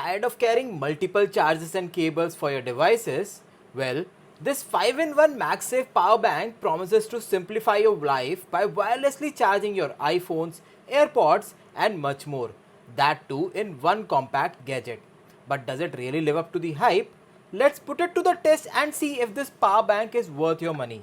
tired of carrying multiple chargers and cables for your devices? Well, this 5-in-1 MagSafe power bank promises to simplify your life by wirelessly charging your iPhones, AirPods, and much more. That too in one compact gadget. But does it really live up to the hype? Let's put it to the test and see if this power bank is worth your money.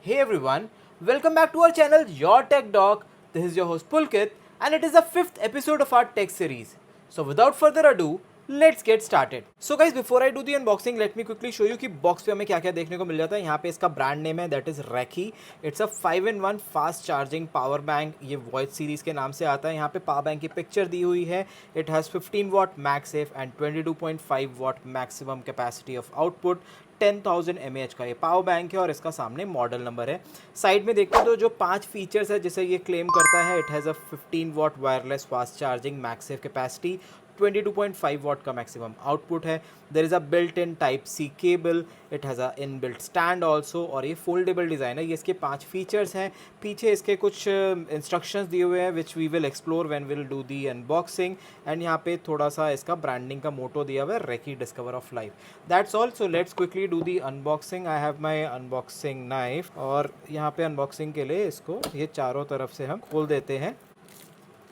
Hey everyone, welcome back to our channel Your Tech Doc. This is your host Pulkit and it is the 5th episode of our tech series. So without further ado, let's get started. So guys, before I do the unboxing, let me quickly show you कि box पे हमें क्या क्या देखने को मिल जाता है. यहाँ पे इसका ब्रांड नेम है, दैट इज रेकी. It's a 5-in-1 fast charging power bank. ये वॉइस सीरीज के नाम से आता है. यहाँ पे पावर बैंक की पिक्चर दी हुई है. It has 15 watt MagSafe and 22.5 watt maximum capacity of output. 10,000 mAh का ये पावर बैंक है और इसका सामने मॉडल नंबर है. साइड में देखते हो तो जो 5 फीचर्स है जिसे ये क्लेम करता है. It has a 15 watt wireless fast charging MagSafe capacity, 22.5 watt का मैक्सिमम आउटपुट है. There is a built in type C cable. It has a in built stand also और ये फोल्डेबल डिज़ाइन है. ये इसके 5 फीचर्स हैं. पीछे इसके कुछ इंस्ट्रक्शंस दिए हुए हैं which we will explore when will do the unboxing. And यहाँ पे थोड़ा सा इसका ब्रांडिंग का मोटो दिया हुआ है, Reiki discover of life. That's all. So let's quickly do the unboxing. I have my unboxing knife और यहाँ पे अनबॉक्सिंग के लिए इसको ये चारों तरफ से हम खोल देते हैं.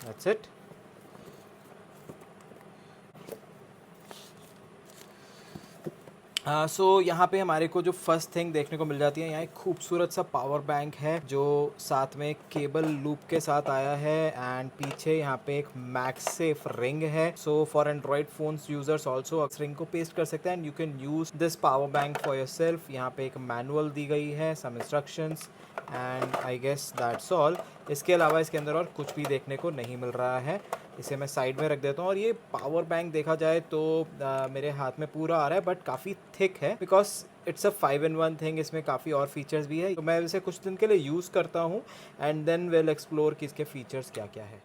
That's it. सो यहाँ पे हमारे को जो फर्स्ट थिंग देखने को मिल जाती है, यहाँ एक खूबसूरत सा पावर बैंक है जो साथ में केबल लूप के साथ आया है. एंड पीछे यहाँ पे एक मैगसेफ रिंग है. So for Android phones users also इस रिंग को पेस्ट कर सकते हैं and you can use this power bank for yourself. यहाँ पे एक मैनुअल दी गई है, some instructions and I guess that's all. इसके अलावा इसके अंदर और कुछ भी देखने को नहीं मिल रहा है. इसे मैं साइड में रख देता हूँ. और ये पावर बैंक देखा जाए तो मेरे हाथ में पूरा आ रहा है बट काफ़ी थिक है because it's a 5-in-1 thing. इसमें काफ़ी और फीचर्स भी है. तो मैं इसे कुछ दिन के लिए यूज़ करता हूँ एंड देन विल एक्सप्लोर कि इसके फीचर्स क्या क्या है.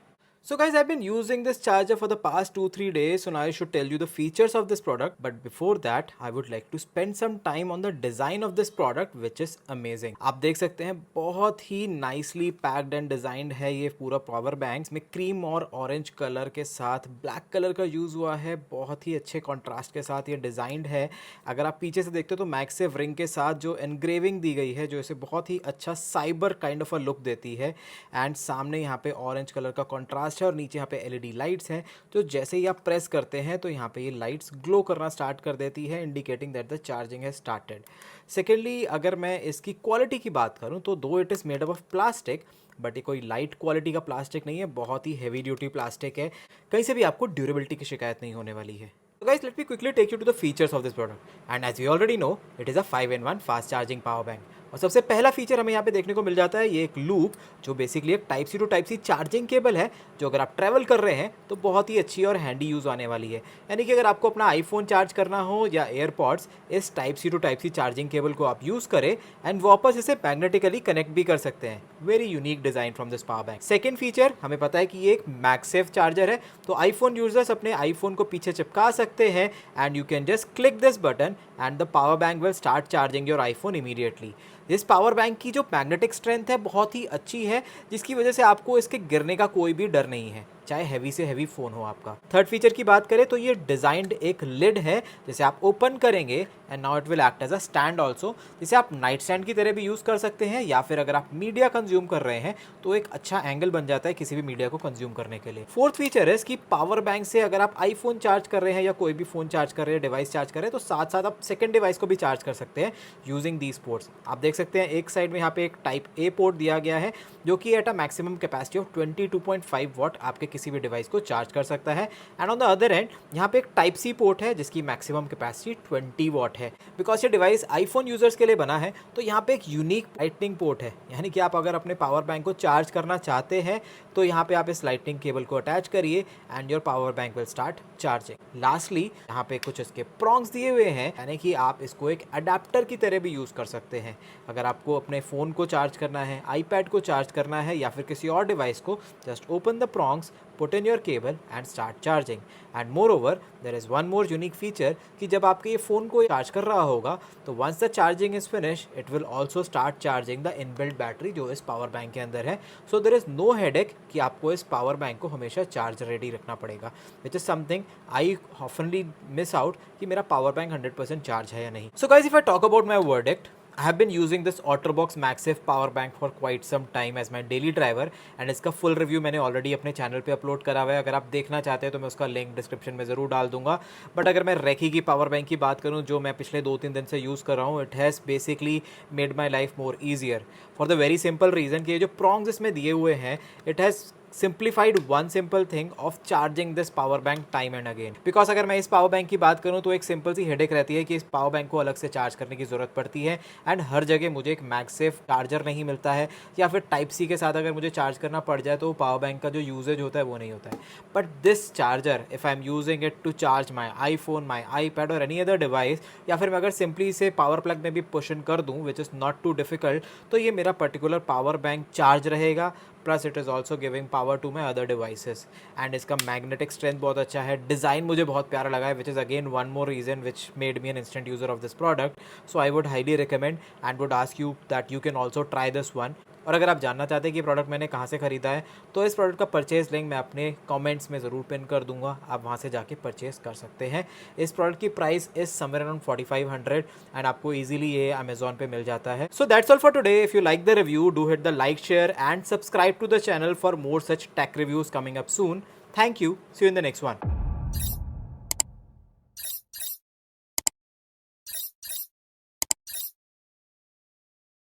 So guys, I've been using this charger for the past 2-3 days, so now I should tell you the features of this product. But before that, I would like to spend some time on the design of this product, which is amazing. आप देख सकते हैं बहुत ही nicely packed and designed है ये पूरा power bank. इसमें cream और orange color के साथ black color का यूज़ हुआ है. बहुत ही अच्छे contrast के साथ ये designed है. अगर आप पीछे से देखते हो तो MagSafe ring के साथ जो engraving दी गई है जो इसे बहुत ही अच्छा cyber kind of a look देती है. एंड सामने यहाँ पे orange color का contrast और नीचे यहाँ पे एलईडी लाइट्स हैं. तो जैसे ही आप प्रेस करते हैं तो यहाँ पे ये लाइट्स ग्लो करना स्टार्ट कर देती है, इंडिकेटिंग दैट द चार्जिंग है स्टार्टेड. सेकेंडली, अगर मैं इसकी क्वालिटी की बात करूँ तो दो it is made up of plastic but ये कोई लाइट क्वालिटी का प्लास्टिक नहीं है, बहुत ही हैवी ड्यूटी प्लास्टिक है. कहीं से भी आपको ड्यूरेबिलिटी की शिकायत नहीं होने वाली है. So guys, let me quickly take you to the features of this product. And as we already know, it is a 5-in-1 fast charging power bank. और सबसे पहला फीचर हमें यहाँ पे देखने को मिल जाता है ये एक लूप जो बेसिकली एक type C to type C charging cable है जो अगर आप ट्रैवल कर रहे हैं तो बहुत ही अच्छी और हैंडी यूज़ आने वाली है. यानी कि अगर आपको अपना आईफोन चार्ज करना हो या एयरपॉड्स, इस type C to type C charging cable को आप यूज़ करें एंड वापस इसे मैग्नेटिकली कनेक्ट भी कर सकते हैं. Very unique design from this power bank. Second feature, हमें पता है कि ये एक मैगसेफ चार्जर है तो आईफोन यूजर्स अपने आईफोन को पीछे चिपका सकते हैं and you can just click this button and the power bank will start charging your iPhone immediately. इस पावर बैंक की जो मैग्नेटिक स्ट्रेंथ है बहुत ही अच्छी है जिसकी वजह से आपको इसके गिरने का कोई भी डर नहीं है, चाहे हैवी से हैवी फ़ोन हो आपका. थर्ड फीचर की बात करें तो ये डिज़ाइंड एक लिड है जिसे आप ओपन करेंगे and now it will act as a stand also, जिसे आप नाइट स्टैंड की तरह भी यूज़ कर सकते हैं या फिर अगर आप मीडिया कंज्यूम कर रहे हैं तो एक अच्छा एंगल बन जाता है किसी भी मीडिया को कंज्यूम करने के लिए. फोर्थ फीचर है इसकी पावर बैंक से अगर आप आईफोन चार्ज कर रहे हैं या कोई भी फ़ोन चार्ज कर रहे हैं, डिवाइस चार्ज कर रहे हैं तो साथ साथ आप सेकेंड डिवाइस को भी चार्ज कर सकते हैं यूजिंग दीज पोर्ट्स. आप देख सकते हैं एक साइड में यहाँ पे एक टाइप ए पोर्ट दिया गया है जो कि at a maximum capacity of 22.5 what आपके किसी भी डिवाइस को चार्ज कर सकता है. And on the other and यहाँ पे एक टाइप सी पोर्ट है जिसकी मैक्सिमम कैपेसिटी 20 वॉट है. बिकॉज ये डिवाइस आईफोन यूजर्स के लिए बना है तो यहाँ पे एक यूनिक लाइटनिंग पोर्ट है. यानी कि आप अगर अपने पावर बैंक को चार्ज करना चाहते हैं तो यहाँ पे आप इस लाइटनिंग केबल को अटैच करिए and your power bank will start charging. Lastly यहाँ पे कुछ इसके प्रॉन्ग्स दिए हुए हैं, यानी कि आप इसको एक अडेप्टर की तरह भी यूज़ कर सकते हैं. अगर आपको अपने फ़ोन को चार्ज करना है, आईपैड को चार्ज करना है या फिर किसी और डिवाइस को, just open the prongs, put in your cable and start charging. And moreover, there is one more unique feature कि जब आपके ये फ़ोन को चार्ज कर रहा होगा तो once the charging is finished, it will also start charging the inbuilt battery जो इस पावर बैंक के अंदर है. So there is no headache कि आपको इस पावर बैंक को हमेशा चार्ज रेडी रखना पड़ेगा, which is something I oftenly miss out कि मेरा पावर बैंक 100% चार्ज है या नहीं. So guys, if I talk about my verdict, I have been using this OtterBox MagSafe power bank for quite some time as my daily driver and इसका full review मैंने already अपने channel पे upload करा हुआ है. अगर आप देखना चाहते हैं तो मैं उसका लिंक डिस्क्रिप्शन में ज़रूर डाल दूंगा. बट अगर मैं रेकी की पावर बैंक की बात करूं जो मैं पिछले 2-3 दिन से यूज़ कर रहा हूं, it has basically made my life more easier for the very simple reason कि ये जो प्रॉन्ग्स इसमें दिए हुए हैं, it has simplified one simple thing of charging this power bank time and again. Because अगर मैं इस पावर बैंक की बात करूं तो एक सिंपल सी हेडेक रहती है कि इस पावर बैंक को अलग से चार्ज करने की ज़रूरत पड़ती है एंड हर जगह मुझे एक मैगसेफ चार्जर नहीं मिलता है, या फिर टाइप सी के साथ अगर मुझे चार्ज करना पड़ जाए तो पावर बैंक का जो यूजेज होता है वो नहीं होता है. But this charger, if I am using it to charge my iPhone, my iPad और एनी अदर डिवाइस, या फिर मैं अगर सिंपली इसे पावर प्लग में भी पुश इन कर दूँ which is not too difficult, तो ये मेरा पर्टिकुलर पावर बैंक चार्ज रहेगा. Plus it is also giving power to my other devices. And इसका मैग्नेटिक स्ट्रेंथ बहुत अच्छा है, डिज़ाइन मुझे बहुत प्यारा लगा है, which is again one more reason which made me an instant user of this product. So I would highly recommend and would ask you that you can also try this one. और अगर आप जानना चाहते हैं कि product मैंने कहाँ से ख़रीदा है तो इस प्रोडक्ट का परचेज़ लिंक मैं अपने कमेंट्स में ज़रूर पिन कर दूंगा, आप वहाँ से जाके परचेज़ कर सकते हैं. इस प्रोडक्ट की price is somewhere around 4500 and आपको इजीली ये अमेजॉन पे मिल जाता है. So that's all for today. If you like the review, do hit the like, share and subscribe to the channel for more such tech reviews coming up soon. Thank you. See you in the next one.